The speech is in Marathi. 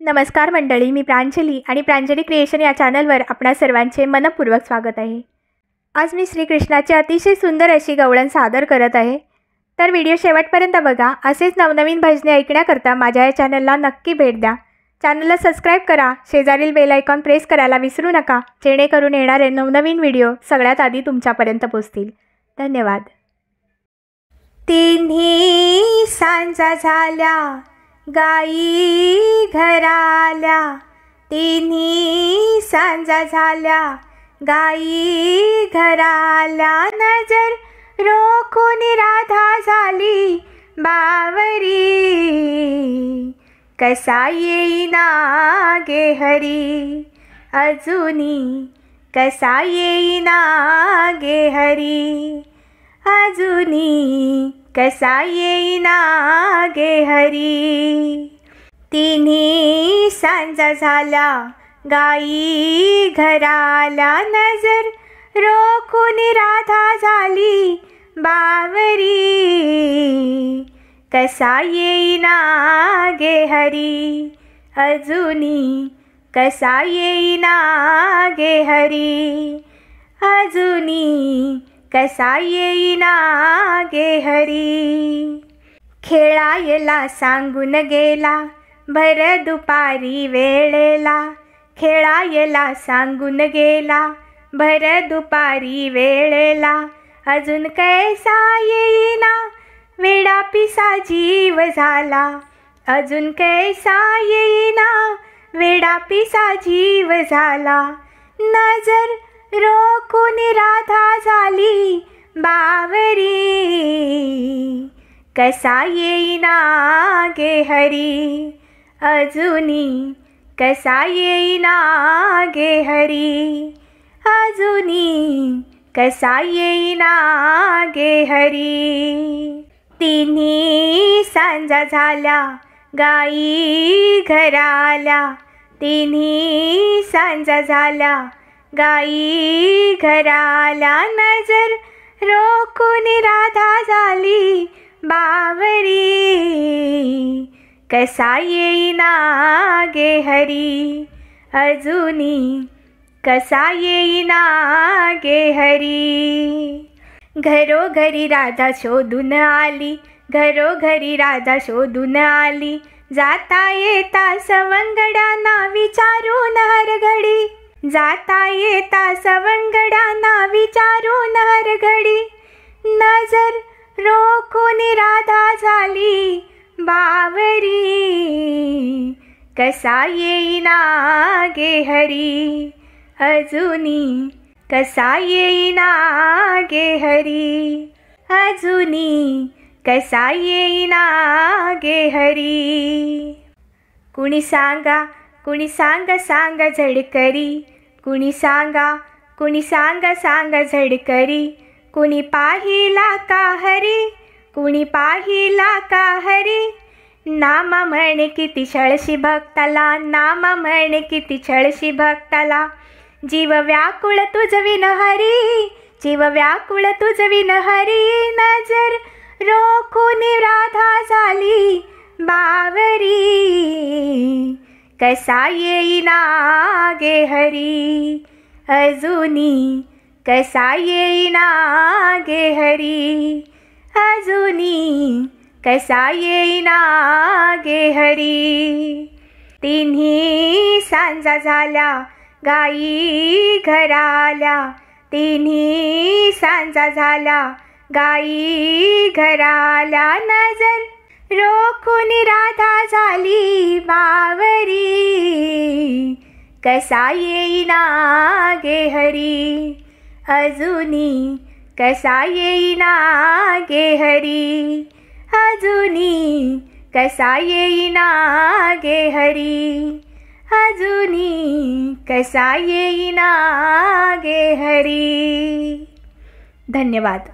नमस्कार मंडळी, मी प्रांजली आणि प्रांजली क्रिएशन या चॅनलवर आपणा सर्वांचे मनपूर्वक स्वागत आहे। आज मी श्रीकृष्णाची अतिशय सुंदर अशी गवळण सादर करत आहे, तर व्हिडिओ शेवटपर्यंत बघा। असेच नवनवीन भजने ऐकण्याकरता माझ्या या चॅनलला नक्की भेट द्या। चॅनलला सबस्क्राइब करा, शेजारील बेल आयकॉन प्रेस करायला विसरू नका, जेणेकरून येणारे नवनवीन व्हिडिओ सगळ्यात आधी तुमच्यापर्यंत पोहोचतील। धन्यवाद। तिन्ही सांजा झाल्या गाई घराल्या, तिन्ही सांजा झाल्या गाई घराल्या, नजर रोखून राधा झाली बावरी, कसा येईना गे हरी, अजूनी कसा येईना गे हरी, अजूनी कसा येईना गे हरी। तिन्ही सांजा झाल्या गाई घराला, नजर रोखून राधा झाली बावरी, कसा येईना गे हरी, अजूनी कसा येईना गे हरी, अजूनी कसा येईना गे हरी। खेळायला सांगून गेला भर दुपारी वेळेला, खेळायला सांगून गेला भर दुपारी वेळेला, अजून कैसा येईना वेडा पिसा जीव झाला, अजून कैसा येईना वेडा पिसा जीव झाला, नजर रोखून राधा झाली बावरी, कसा येईना गे हरी, अजूनी कसा येईना गे हरी, अजूनी कसा येईना गे हरी। तिन्ही सांजा झाल्या गाई घराल्या, तिन्ही सांजा झाल्या गाई घराला, नजर रोखून राधा झाली बावरी, कसा येईना गे हरी, अजूनी कसा येईना गे हरी। घरोघरी राधा शोधून आली, घरोघरी राधा शोधून आली, जाता येता सवंगड्यांना विचारून हरघडी, जाता येता सवंगड्यांना विचारून हरघडी, नजर रोखून राधा झाली बावरी, कसा येईना गे हरी, अजूनी कसा येईना गे हरी, अजूनी कसा येईना गे हरी। कुणी सांगा कुणी सांग सांग झडकरी, कुणी सांगा कुणी सांग सांग झडकरी, कुणी पाहिला का हरी, कुणी पाहिला का हरी, नाम म्हणे किती छळशी भक्ताला, नाम म्हणे किती छळशी भक्ताला, जीव व्याकुळ तुझ विन हरी, जीव व्याकुळ तुझ विन हरी, नजर रोखून राधा झाली बावरी, कसा येईना गे हरी, अजूनी कसा येईना गे हरी, अजूनी कसा येईना गे हरी। तिन्ही सांजा झाल्या गाई घराल्या, तिन्ही सांजा झाल्या गाई घराल्या, नजर रोखून राधा झाली बावरी, कसा येईना गे हरी, अजूनी कसा येईना गे हरी, अजूनी कसा येईना गे हरी, अजूनी कसा येईना गे हरी। धन्यवाद।